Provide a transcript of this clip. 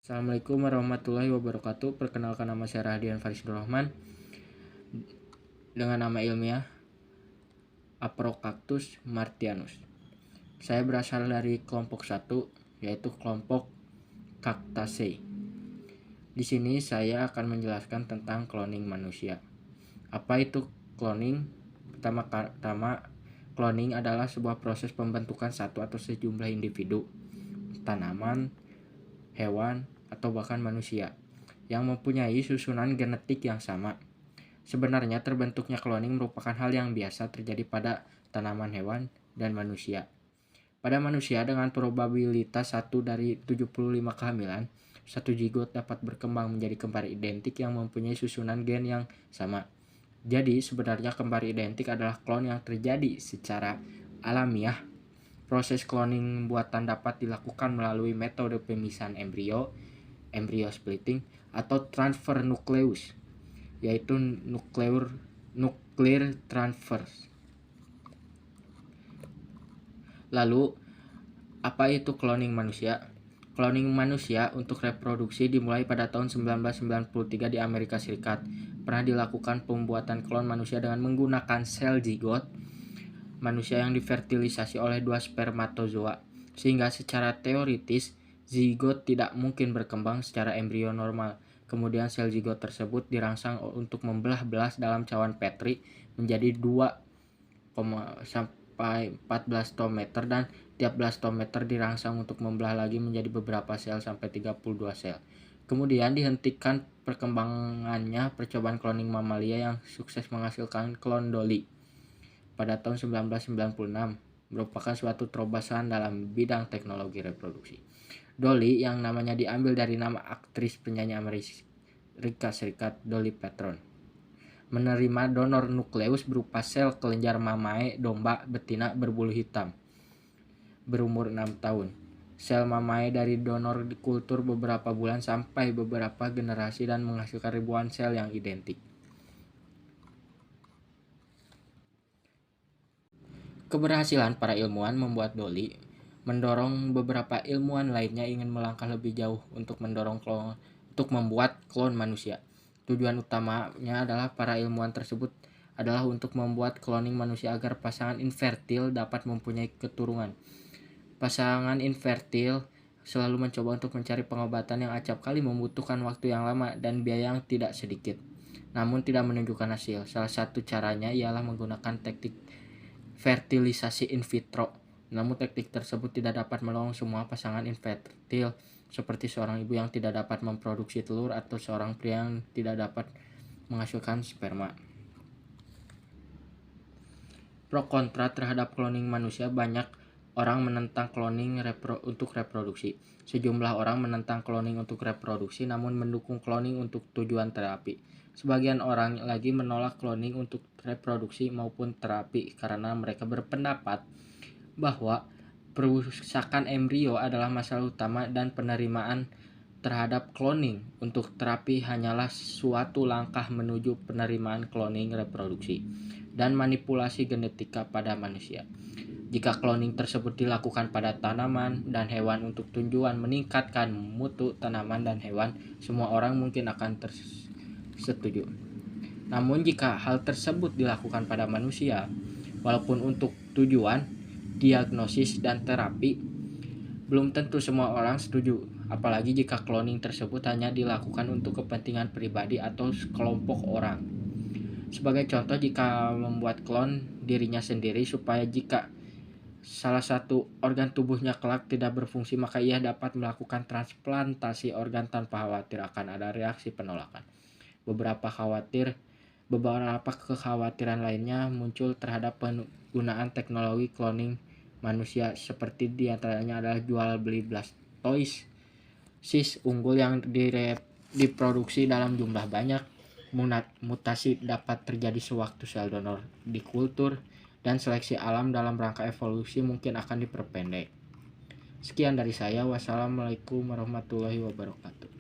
Assalamualaikum warahmatullahi wabarakatuh. Perkenalkan, nama saya Rahadian Faris Rahman dengan nama ilmiah Aprocactus martianus. Saya berasal dari kelompok 1, yaitu kelompok Cactaceae. Di sini saya akan menjelaskan tentang cloning manusia. Apa itu cloning? Pertama, cloning adalah sebuah proses pembentukan satu atau sejumlah individu, tanaman, hewan, atau bahkan manusia yang mempunyai susunan genetik yang sama. Sebenarnya terbentuknya cloning merupakan hal yang biasa terjadi pada tanaman, hewan, dan manusia. Pada manusia, dengan probabilitas 1 dari 75 kehamilan, satu zigot dapat berkembang menjadi kembar identik yang mempunyai susunan gen yang sama. Jadi sebenarnya kembar identik adalah klon yang terjadi secara alamiah. Proses cloning buatan dapat dilakukan melalui metode pemisahan embrio splitting, atau transfer nukleus, yaitu nuclear transfer. Lalu, apa itu cloning manusia? Cloning manusia untuk reproduksi dimulai pada tahun 1993 di Amerika Serikat. Pernah dilakukan pembuatan klon manusia dengan menggunakan sel zigot manusia yang difertilisasi oleh 2 spermatozoa, sehingga secara teoritis zigot tidak mungkin berkembang secara embrio normal. Kemudian sel zigot tersebut dirangsang untuk membelah-belah dalam cawan Petri menjadi 2 sampai 14 stometer, dan tiap blastometer dirangsang untuk membelah lagi menjadi beberapa sel sampai 32 sel. Kemudian dihentikan perkembangannya percobaan cloning mamalia yang sukses menghasilkan klon Dolly pada tahun 1996, merupakan suatu terobosan dalam bidang teknologi reproduksi. Dolly, yang namanya diambil dari nama aktris penyanyi Amerika Serikat Dolly Parton, menerima donor nukleus berupa sel kelenjar mamae domba betina berbulu hitam berumur 6 tahun. Sel mamae dari donor dikultur beberapa bulan sampai beberapa generasi dan menghasilkan ribuan sel yang identik. Keberhasilan para ilmuwan membuat Dolly mendorong beberapa ilmuwan lainnya ingin melangkah lebih jauh untuk membuat klon manusia. Tujuan utamanya adalah para ilmuwan tersebut adalah untuk membuat cloning manusia agar pasangan infertil dapat mempunyai keturunan. Pasangan infertil selalu mencoba untuk mencari pengobatan yang acap kali membutuhkan waktu yang lama dan biaya yang tidak sedikit, namun tidak menunjukkan hasil. Salah satu caranya ialah menggunakan teknik fertilisasi in vitro. Namun teknik tersebut tidak dapat menolong semua pasangan infertil, seperti seorang ibu yang tidak dapat memproduksi telur atau seorang pria yang tidak dapat menghasilkan sperma. Pro kontra terhadap cloning manusia. Banyak orang menentang cloning untuk reproduksi. Sejumlah orang menentang cloning untuk reproduksi namun mendukung cloning untuk tujuan terapi. Sebagian orang lagi menolak cloning untuk reproduksi maupun terapi karena mereka berpendapat bahwa perusakan embrio adalah masalah utama dan penerimaan terhadap cloning untuk terapi hanyalah suatu langkah menuju penerimaan cloning reproduksi dan manipulasi genetika pada manusia. Jika cloning tersebut dilakukan pada tanaman dan hewan untuk tujuan meningkatkan mutu tanaman dan hewan, semua orang mungkin akan setuju. Namun jika hal tersebut dilakukan pada manusia, walaupun untuk tujuan diagnosis dan terapi, belum tentu semua orang setuju, apalagi jika cloning tersebut hanya dilakukan untuk kepentingan pribadi atau sekelompok orang. Sebagai contoh, jika membuat klon dirinya sendiri supaya jika salah satu organ tubuhnya kelak tidak berfungsi, maka ia dapat melakukan transplantasi organ tanpa khawatir akan ada reaksi penolakan. Beberapa kekhawatiran lainnya muncul terhadap penggunaan teknologi cloning manusia, seperti diantaranya adalah jual beli blastoisis unggul yang diproduksi dalam jumlah banyak, mutasi dapat terjadi sewaktu sel donor dikultur, dan seleksi alam dalam rangka evolusi mungkin akan diperpendek. Sekian dari saya. Wassalamualaikum warahmatullahi wabarakatuh.